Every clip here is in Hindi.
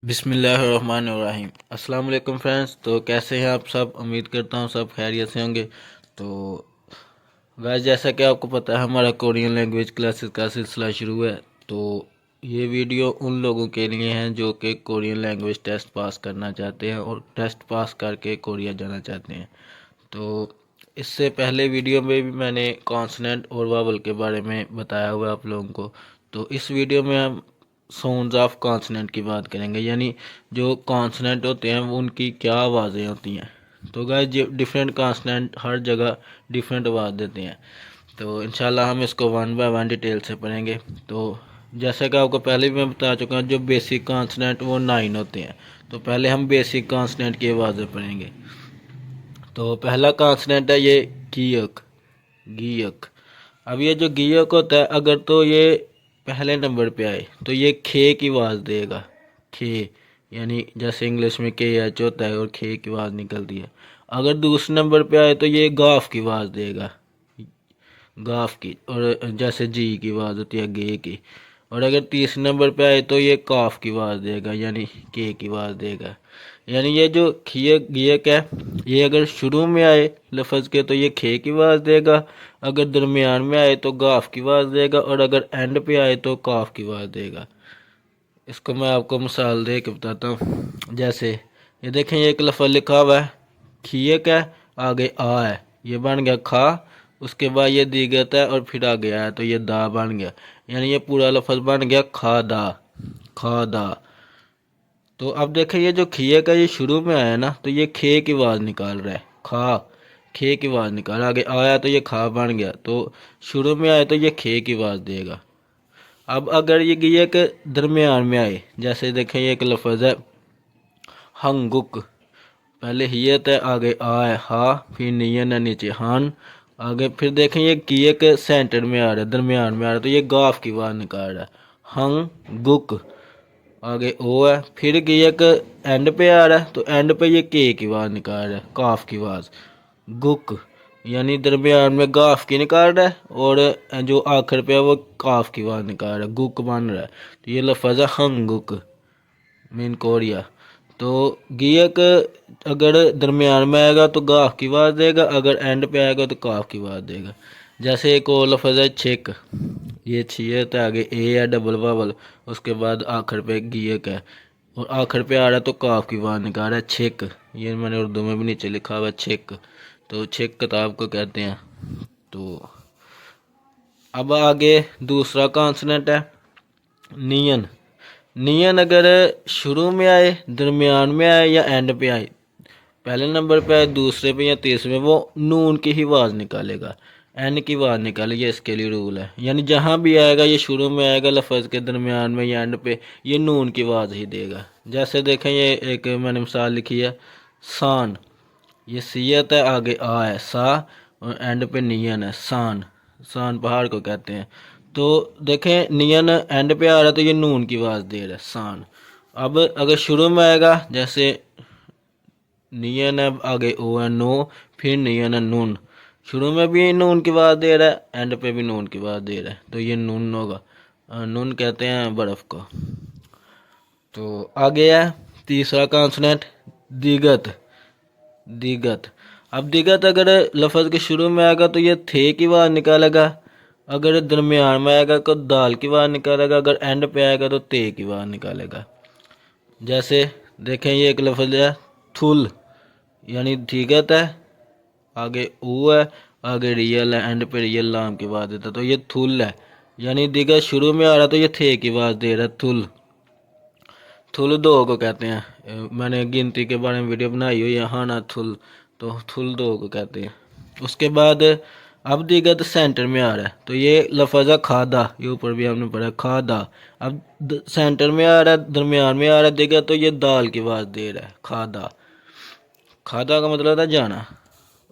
बिस्मिल्लाहिर्रहमानिर्रहीम। अस्सलाम वालेकुम फ्रेंड्स। तो कैसे हैं आप सब? उम्मीद करता हूँ सब खैरियत से होंगे। तो गाइस, जैसा कि आपको पता है हमारा कोरियन लैंग्वेज क्लासेस का सिलसिला शुरू है। तो ये वीडियो उन लोगों के लिए हैं जो कि कोरियन लैंग्वेज टेस्ट पास करना चाहते हैं और टेस्ट पास करके कोरिया जाना चाहते हैं। तो इससे पहले वीडियो में भी मैंने कॉन्सोनेंट और वावल के बारे में बताया हुआ है आप लोगों को। तो इस वीडियो में हम साउंड्स ऑफ कॉन्सोनेंट की बात करेंगे, यानी जो कॉन्सोनेंट होते हैं वो उनकी क्या आवाज़ें होती हैं। तो गाइस, डिफरेंट कॉन्सोनेंट हर जगह डिफरेंट आवाज़ देते हैं। तो इंशाल्लाह हम इसको वन बाय वन डिटेल से पढ़ेंगे। तो जैसा कि आपको पहले भी मैं बता चुका हूँ, जो बेसिक कॉन्सोनेंट वो 9 होते हैं। तो पहले हम बेसिक कॉन्सोनेंट की आवाज़ें पढ़ेंगे। तो पहला कॉन्सोनेंट है ये गीयक। गीयक। अब ये जो गीयक होता है, अगर तो ये पहले नंबर पे आए तो ये खे की आवाज़ देगा। खे, यानी जैसे इंग्लिश में के एच होता है और खे की आवाज़ निकलती है। अगर दूसरे नंबर पे आए तो ये गाफ की आवाज़ देगा। गाफ की, और जैसे जी की आवाज़ होती है गे की। और अगर तीसरे नंबर पे आए तो ये काफ की आवाज़ देगा, यानी के की आवाज़ देगा। यानी ये जो खिए गियक है, ये अगर शुरू में आए लफ्ज़ के तो ये खे की आवाज़ देगा। अगर दरमियान में आए तो गाफ की आवाज़ देगा। और अगर एंड पे आए तो काफ की आवाज़ देगा। इसको मैं आपको मिसाल दे के बताता हूँ। जैसे ये देखें, ये एक लफ्ज़ लिखा हुआ है खियक है, आगे आ है, ये बन गया खा। उसके बाद ये दीगत है और फिर आगे आया तो ये दा बन गया। यानी ये पूरा लफ्ज़ बन गया खादा। खादा। तो अब देखें, ये जो खिए का ये शुरू में आया ना, तो ये खे की आवाज़ निकाल रहा है। खा, खे की आवाज़ निकाल, आगे आया तो ये खा बन गया। तो शुरू में आए तो ये खे की आवाज़ देगा। अब अगर ये के दरमियान में आए, जैसे देखें ये एक लफ्ज़ है हंगुक। पहले हियत है, आगे आ है हा, फिर नियन है नीचे हान। आगे फिर देखें ये किए के सेंटर में आ रहा है, दरमियान में आ रहा है, तो ये गाफ की आवाज़ निकाल रहा है। हंग गुक, आगे ओ है, फिर किए के एंड पे आ रहा है तो एंड पे ये के की आवाज़ निकाल रहा है, काफ की आवाज़। गुक, यानी दरमियान में गाफ की निकाल रहा है और जो आखिर पे है वो काफ की आवाज़ निकाल रहा है, गुक बन रहा है। तो ये लफ्ज़ है हंगुक, मीन कोरिया। तो गियक अगर दरमियान में आएगा तो गाफ की आवाज़ देगा, अगर एंड पे आएगा तो काफ की आवाज़ देगा। जैसे एक और लफ्ज़ है छेक। ये छियत है, आगे ए है डबल वावल, उसके बाद आखिर पे गियक है और आखिर पे आ रहा है तो काफ की आवाज़ निकाल रहा है छेक। ये मैंने उर्दू में भी नीचे लिखा हुआ है छेक। तो छेक किताब को कहते हैं। तो अब आगे दूसरा कॉन्सोनेंट है नियन। नियन अगर शुरू में आए, दरमियान में आए या एंड पे आए, पहले नंबर पे आए, दूसरे पे या तीसरे में, वो नून की ही आवाज़ निकालेगा। एन की आवाज़ निकालेगी, इसके लिए रूल है। यानी जहाँ भी आएगा, ये शुरू में आएगा लफ्ज़ के दरमियान में या एंड पे, ये नून की आवाज़ ही देगा। जैसे देखें, ये एक मैंने मिसाल लिखी है सान। ये सीयत है, आगे आ है सा, और एंड पे नियन है सान। सान पहाड़ को कहते हैं। तो देखें, नियन एंड पे आ रहा है तो ये नून की आवाज़ दे रहा है सान। अब अगर शुरू में आएगा, जैसे नियन है, आगे ओ है नो, फिर नियन है नून। शुरू में भी नून की आवाज़ दे रहा है, एंड पे भी नून की आवाज़ दे रहा है, तो ये नून होगा। नून कहते हैं बर्फ़ को। तो आगे है तीसरा कॉन्सोनेंट दिगत। दिगत। अब दिगत अगर लफ्ज़ के शुरू में आएगा तो ये थे की आवाज़ निकालेगा। अगर दरमियान में आएगा तो दाल की आवाज़ निकालेगा। अगर एंड पे आएगा तो ते की आवाज़ निकालेगा। जैसे देखें, ये एक लफ्ज़ है थुल, यानी दिगत है, आगे ऊ है, आगे रियल है, एंड पे रियल लाम की आवाज़ देता है, तो ये थुल है। यानी दिगत शुरू में आ रहा तो ये थे की आवाज़ दे रहा है थुल। थुल दो को कहते हैं। मैंने गिनती के बारे में वीडियो बनाई हुई है, हाँ ना थुल। तो थुल दो को कहते हैं। उसके बाद अब दिगत सेंटर में आ रहा है तो ये लफ्ज़ है खादा। ये ऊपर भी हमने पढ़ा खादा। अब सेंटर में आ रहा है, दरमियान में आ रहा है दिगत, तो ये दाल की आवाज़ दे रहा है खादा। खादा का मतलब था जाना।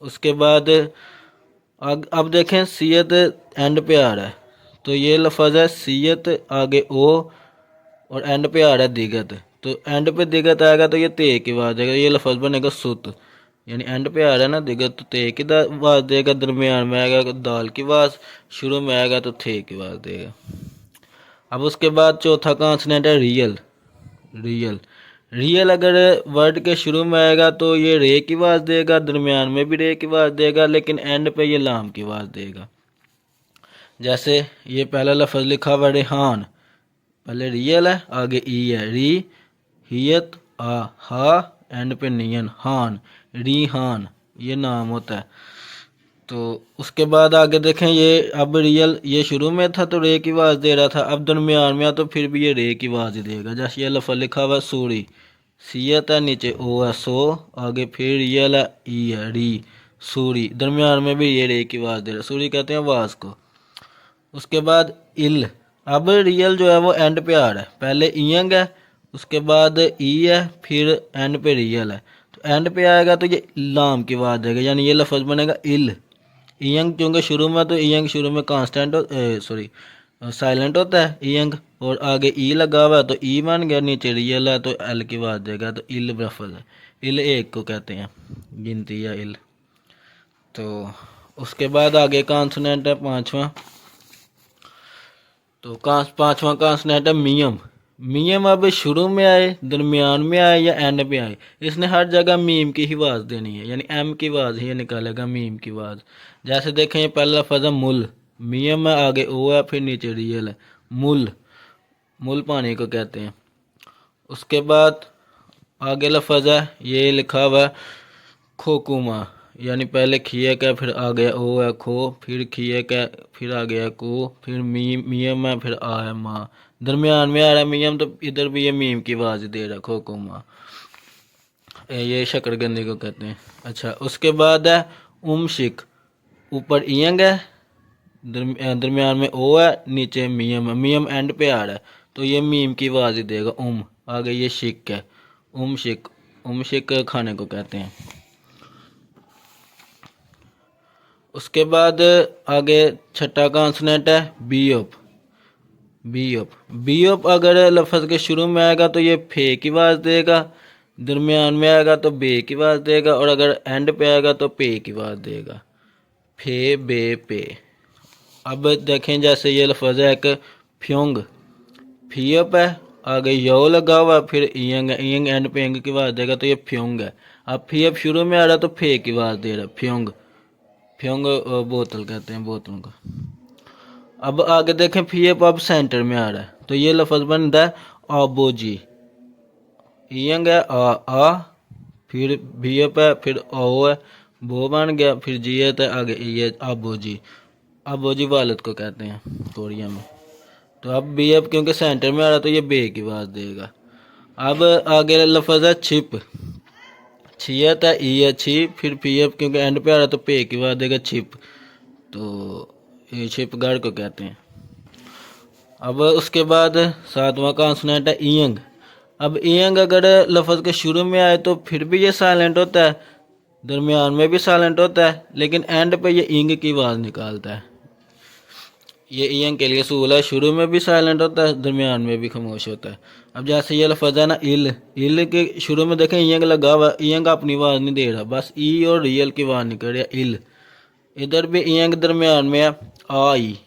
उसके बाद अब देखें, सीयत एंड पे आ रहा है तो ये लफ्ज़ है सीयत, आगे ओ, और एंड पे आ रहा है दिगत। तो एंड पे दिगत आएगा तो ये ते की आवाज़ देगा, ये लफ्ज़ बनेगा सुत। यानी एंड पे आ रहा है ना दिगत, तो ते की आवाज़ देगा। दरमियान में आएगा तो दाल की आवाज़, शुरू में आएगा तो थे की आवाज़ देगा। अब उसके बाद चौथा कॉन्सोनेंट है रियल। रियल। रियल अगर वर्ड के शुरू में आएगा तो ये रे की आवाज़ देगा, दरमियान में भी रे की आवाज़ देगा, लेकिन एंड पे ये लाम की आवाज़ देगा। जैसे ये पहला लफ्ज़ लिखा हुआ रेहान, पहले रियल है, आगे ई है, री हियत आ हा, एंड पे नियन हान, रीहान, ये नाम होता है। तो उसके बाद आगे देखें, ये अब रियल ये शुरू में था तो रे की आवाज़ दे रहा था, अब दरमियान में आ तो फिर भी ये रे की आवाज़ ही देगा। जैसे ये लफ्ज़ लिखा हुआ सूरी, सीयत है, नीचे ओ है सो, आगे फिर रियल है, ई है, री सूरी, दरमियान में भी ये रे की आवाज़ दे रहा है, सूरी कहते हैं आवाज़ को। उसके बाद इल, अब रियल जो है वो एंड पे आ रहा है, पहले ईयंग है, उसके बाद ई है, फिर एंड पे रियल है। तो एंड पे आएगा तो ये लाम की आवाज़ देगा, यानी ये लफ्ज़ बनेगा इल। ईयंग क्योंकि शुरू में, तो ईयंग शुरू में कांस्टेंट सॉरी साइलेंट होता है ईयंग, और आगे ई लगा हुआ है तो ई बन गया, नीचे रियल है तो एल की आवाज़ देगा, तो इल लफ्ज़ है। इल एक को कहते हैं, गिनती या इल। तो उसके बाद आगे कॉन्सोनेंट है पांचवा, तो पांचवा कॉन्सोनेंट है मीम। मीम अब शुरू में आए, दरमियान में आए या एंड पे आए, इसने हर जगह मीम की ही आवाज़ देनी है, यानी एम की आवाज़ ही निकालेगा, मीम की आवाज़। जैसे देखें ये पहला लफ्ज़ है मुल, मीम है, आगे ओ है, फिर नीचे रियल है, मुल, मुल पानी को कहते हैं। उसके बाद आगे लफ्ज़ है, ये लिखा हुआ है खोकुमा, यानी पहले खिए का, फिर आ गया ओ है खो, फिर खिए का, फिर आ गया को, फिर मियम है, फिर आ है माँ, दरमियान में आ रहा है मियम, तो इधर भी ये मीम की आवाज़ दे रहा है, खोकुमा, ये शकरगंदी को कहते हैं। अच्छा, उसके बाद है शिक, ऊपर ईयंग है, दरमियान में ओ है, नीचे मियम है, मियम एंड पे आ रहा है तो ये मीम की आवाज़ ही देगा, आगे ये शिक है, शिक, शिक खाने को कहते हैं। उसके बाद आगे छठा कॉन्सोनेंट है बीओप। बीओप, बीओप अगर लफ्ज़ के शुरू में आएगा तो ये फे की आवाज़ देगा, दरमियान में आएगा तो बे की आवाज़ देगा, और अगर एंड पे आएगा तो पे की आवाज़ देगा, फे बे पे। अब देखें जैसे ये लफ्ज़ है एक फ्योंग, फियप है, आगे यो लगा हुआ, फिर ईयंग है, ईयंग एंड पे इंग की आवाज़ देगा तो ये फ्योंग है। अब फियप शुरू में आ रहा तो फे की आवाज़ दे रहा है, फ्योंग, फ्योंग बोतल कहते हैं बोतलों को। अब आगे देखें फियप अब सेंटर में आ रहा है तो ये लफ्ज़ बनता है आबोजी, ईयंग है आ, फिर फियप है, फिर ओ है, बो बन गया, फिर जीयत है, आगे ई है, आबोजी, आबोजी वालद को कहते हैं कोरिया में। तो अब बी अब क्योंकि सेंटर में आ रहा तो ये बे की आवाज़ देगा। अब आगे लफ्ज़ है छिप, छियत है, ई है, छी, फिर पी अब क्योंकि एंड पे आ रहा तो पे की आवाज़ देगा, छिप, तो ये छिप गार्ड को कहते हैं। अब उसके बाद सातवां कॉन्सोनेंट है ईयंग। अब ईयंग अगर लफ्ज़ के शुरू में आए तो फिर भी ये साइलेंट होता है, दरमियान में भी साइलेंट होता है, लेकिन एंड पे ये इंग की आवाज़ निकालता है। ये ईयंग के लिए सूल है, शुरू में भी साइलेंट होता है, दरमियान में भी खामोश होता है। अब जैसे ये लफ्ज़ है ना इल, इल के शुरू में देखें ईयंग लगा हुआ, ईयंग अपनी आवाज़ नहीं दे रहा, बस ई और रियल की आवाज़ निकल रही है, इल। इधर भी ईयंग दरमियान में है, आई,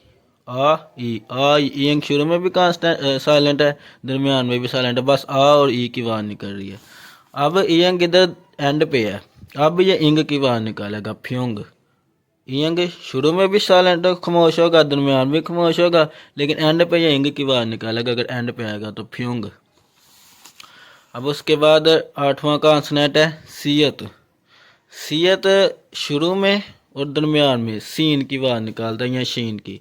आई ईयंग शुरू में भी कांस्टेंट साइलेंट है, दरमियान में भी साइलेंट है, बस आ और ई की आवाज़ निकल रही है। अब ईयंग इधर एंड पे है, अब ये इंग की आवाज़ निकालेगा, फ्योंग। ईयंग शुरू में भी साइलेंट खामोश होगा, दरमियान भी खामोश होगा, लेकिन एंड पे ये इंग की आवाज़ निकालेगा, अगर एंड पे आएगा तो फ्योंग। अब उसके बाद आठवां कॉन्सोनेंट है सीयत। सीयत शुरू में और दरमियान में सीन की आवाज़ निकालता है या शीन की।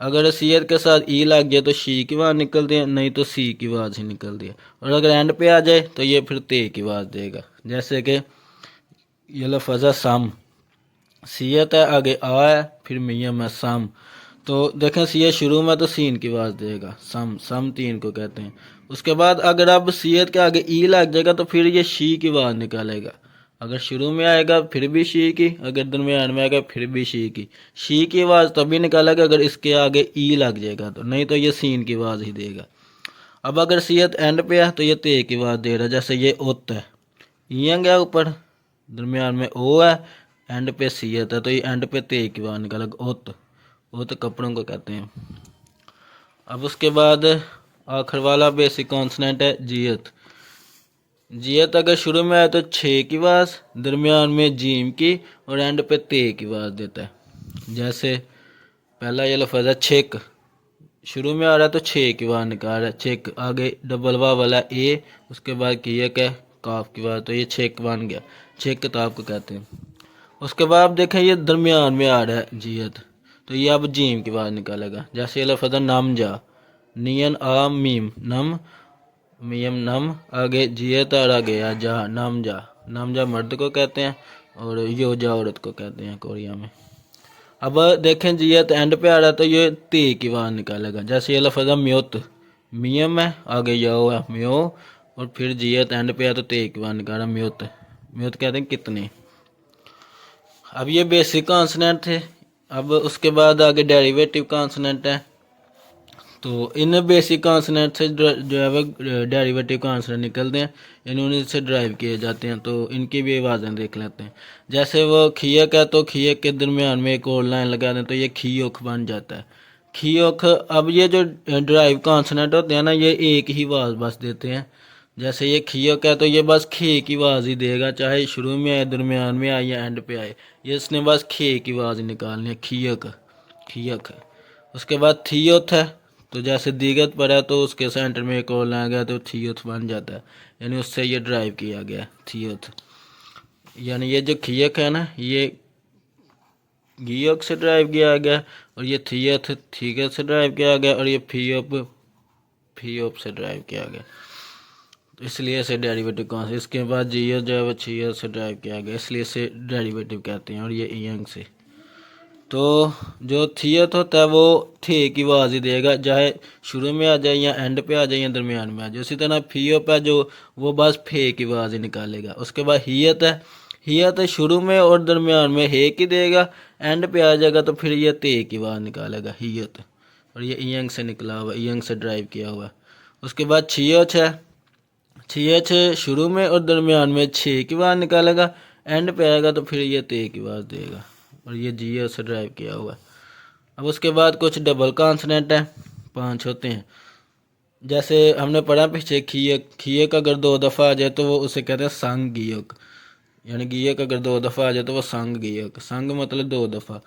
अगर सीयत के साथ ई लग जाए तो शी की आवाज़ निकलती है, नहीं तो सी की आवाज़ ही निकलती है, और अगर एंड पे आ जाए तो ये फिर ते की आवाज़ देगा। जैसे कि ये लफ्ज़ है सम, सीयत है, आगे आ है, फिर मियम है, सम, तो देखें सीयत शुरू में तो सीन की आवाज़ देगा, सम, सम तीन को कहते हैं। उसके बाद अगर अब सीयत के आगे ई लग जाएगा तो फिर ये शी की आवाज़ निकालेगा, अगर शुरू में आएगा फिर भी शी की, अगर दरमियान में आएगा फिर भी शी की आवाज़ तभी निकालेगा अगर इसके आगे ई लग जाएगा, तो नहीं तो ये सीन की आवाज़ ही देगा। अब अगर सीयत एंड पे है तो ये ते की आवाज़ दे रहा है, जैसे ये ओत है, ईयंग है ऊपर, दरमियान में ओ है, एंड पे सीयत है तो ये एंड पे ते की आवाज़ निकालेगा, ओत, ओत कपड़ों को कहते हैं। अब उसके बाद आखिर वाला बेसिक कॉन्सोनेंट है जियत। जियत अगर शुरू में आए तो छे की आवाज़, दरमियान में जीम की और एंड पे ते की आवाज़ देता है। जैसे पहला ये लफ्ज़ है छेक, शुरू में आ रहा है तो छे की आवाज़ निकाल रहा है, छेक, आगे डबल वाह वाला ए, उसके बाद कियक है काफ की आवाज़, तो ये छेक बन गया, छेक किताब को कहते हैं। उसके बाद आप देखें ये दरमियान में आ रहा है जियत, तो ये अब जीम की आवाज़ निकालेगा। जैसे ये लफ्ज़ है नम जा, नियन आ मीम नम, मीम नम, आगे जियत और आगे आ जा, नम जा, नम जा मर्द को कहते हैं और यो जा औरत को कहते हैं कोरिया में। अब देखें जियत एंड पे आ रहा है तो ये ते की आवाज़ निकालेगा। जैसे ये लफ्ज़ है म्योत, मियम है, आगे यो है म्यो, और फिर जियत एंड पे आ तो ते की आवाज़ निकाला म्योत, म्योत कहते हैं कितने। अब ये बेसिक कॉन्सोनेंट थे। अब उसके बाद आगे डेरिवेटिव कॉन्सोनेंट है। तो इन बेसिक कॉन्सोनेंट से जो है वो डेरिवेटिव कॉन्सोनेंट निकलते हैं, इन्होंने से ड्राइव किए जाते हैं। तो इनकी भी आवाज़ें देख लेते हैं। जैसे वो खियक है तो खियक के दरमियान में एक और लाइन लगा दें तो ये खियोख बन जाता है, खियोख। अब ये जो ड्राइव कॉन्सोनेंट होते हैं ना, ये एक ही आवाज़ बस देते हैं। जैसे ये खियक है तो ये बस खे की आवाज़ ही देगा, चाहे शुरू में आए, दरमियान में आए या एंड पे आए, ये इसने बस खे की आवाज़ ही निकालनी है, खियक, खियक। उसके बाद थियोथ है, तो जैसे दिगत पर है तो उसके सेंटर में एक और लाया गया तो थियोथ बन जाता है, यानी उससे ये ड्राइव किया गया थियोथ। यानी ये जो खियक है ना, ये गियक से ड्राइव किया गया, और ये थियथ थीगत से ड्राइव किया गया, और ये फियोप फियोप से ड्राइव किया गया। तो इसलिए इसे डेरिवेटिव कौन से, इसके बाद जियो जो है वो छियो से ड्राइव किया गया, इसलिए इसे डेरिवेटिव कहते हैं। और ये ईयंग से, तो जो थियत होता है वो थे की आवाज़ ही देगा, चाहे शुरू में आ जाए या एंड पे आ जाए या दरमियान में आ जाए। उसी तरह फियोप है जो वो बस फे की आवाज़ ही निकालेगा। उसके बाद हियत है, हियत शुरू में और दरमियान में हे की देगा, एंड पे आ जाएगा तो फिर ये ते की आवाज़ निकालेगा, हियत। और ये ईयंग से निकला हुआ, ईयंग से ड्राइव किया हुआ। उसके बाद छियोच है, छियच शुरू में और दरमियान में छे की आवाज़ निकालेगा, एंड पे आएगा तो फिर ये ते की आवाज़ देगा, और ये जियो से ड्राइव किया हुआ है। अब उसके बाद कुछ डबल कॉन्सोनेंट हैं, 5 होते हैं। जैसे हमने पढ़ा पीछे खियक, खियक अगर 2 दफ़ा आ जाए तो वो उसे कहते हैं संग गियक, यानी गियक अगर 2 दफ़ा आ जाए तो वो संग गियक, संग मतलब 2 दफ़ा।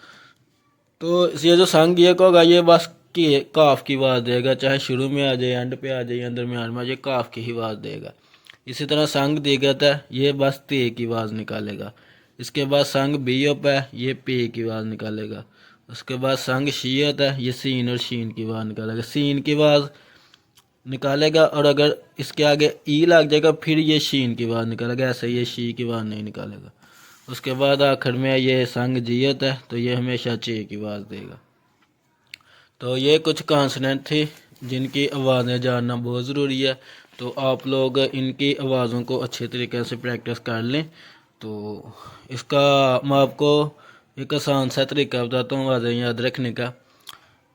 तो ये जो संग गियक होगा ये बस की काफ की आवाज़ देगा, चाहे शुरू में आ जाए, एंड पे आ जाए या दरमियान में आ जाए, काफ की ही आवाज़ देगा। इसी तरह संग दिगत है, ये बस ते की आवाज़ निकालेगा। इसके बाद संग बियप है, ये पे की आवाज़ निकालेगा। उसके बाद संग शीयत है, ये सीन और शीन की आवाज़ निकालेगा, सीन की आवाज़ निकालेगा। और अगर इसके आगे ई लग जाएगा फिर ये शीन की आवाज़ निकालेगा, ऐसे ये शी की आवाज़ नहीं निकालेगा। उसके बाद आखिर में ये संग जियत है, तो ये हमेशा चे की आवाज़ देगा। तो ये कुछ कॉन्सोनेंट थी जिनकी आवाज़ें जानना बहुत ज़रूरी है। तो आप लोग इनकी आवाज़ों को अच्छे तरीके से प्रैक्टिस कर लें। तो इसका मैं आपको एक आसान सा तरीका बताता हूँ आवाज़ें याद रखने का।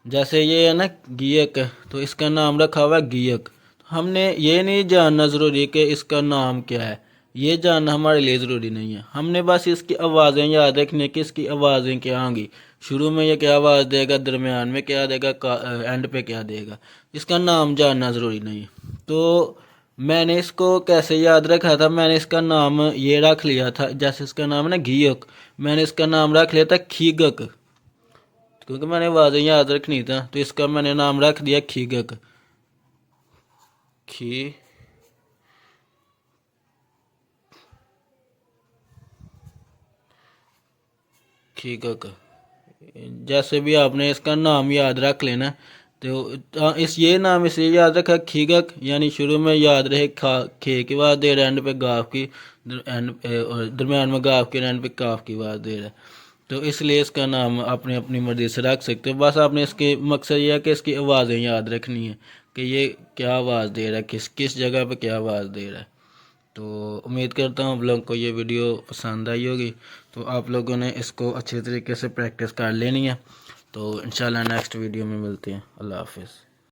जैसे ये है ना गियक, तो इसका नाम रखा हुआ है गियक। हमने ये नहीं जानना ज़रूरी कि इसका नाम क्या है, ये जानना हमारे लिए ज़रूरी नहीं है। हमने बस इसकी आवाज़ें याद रखनी कि इसकी आवाज़ें क्या होंगी, शुरू में ये क्या आवाज़ देगा, दरमियान में क्या देगा, एंड पे क्या देगा। इसका नाम जानना ज़रूरी नहीं है। तो मैंने इसको कैसे याद रखा था, मैंने इसका नाम ये रख लिया था, जैसे इसका नाम है ना घीयक, मैंने इसका नाम रख लिया था खीगक, क्योंकि मैंने आवाज़ें याद रखनी था तो इसका मैंने नाम रख दिया खीगक, खी खीगक। जैसे भी आपने इसका नाम याद रख लेना। तो इस ये नाम इसलिए याद रखा खीगक, यानी शुरू में याद रहे खा खे की आवाज़ दे रहा है, एंड पे गाफ की, एंड और दरमियान में गाफ की, एंड पे काफ की आवाज़ दे रहा है। तो इसलिए इसका नाम आपने अपनी मर्ज़ी से रख सकते हो। बस आपने इसके मकसद ये है कि इसकी आवाज़ें याद रखनी है कि ये क्या आवाज़ दे रहा है, किस किस जगह पे क्या आवाज़ दे रहा है। तो उम्मीद करता हूँ आप लोगों को ये वीडियो पसंद आई होगी। तो आप लोगों ने इसको अच्छे तरीके से प्रैक्टिस कर लेनी है। तो इंशाल्लाह नेक्स्ट वीडियो में मिलते हैं। अल्लाह हाफिज़।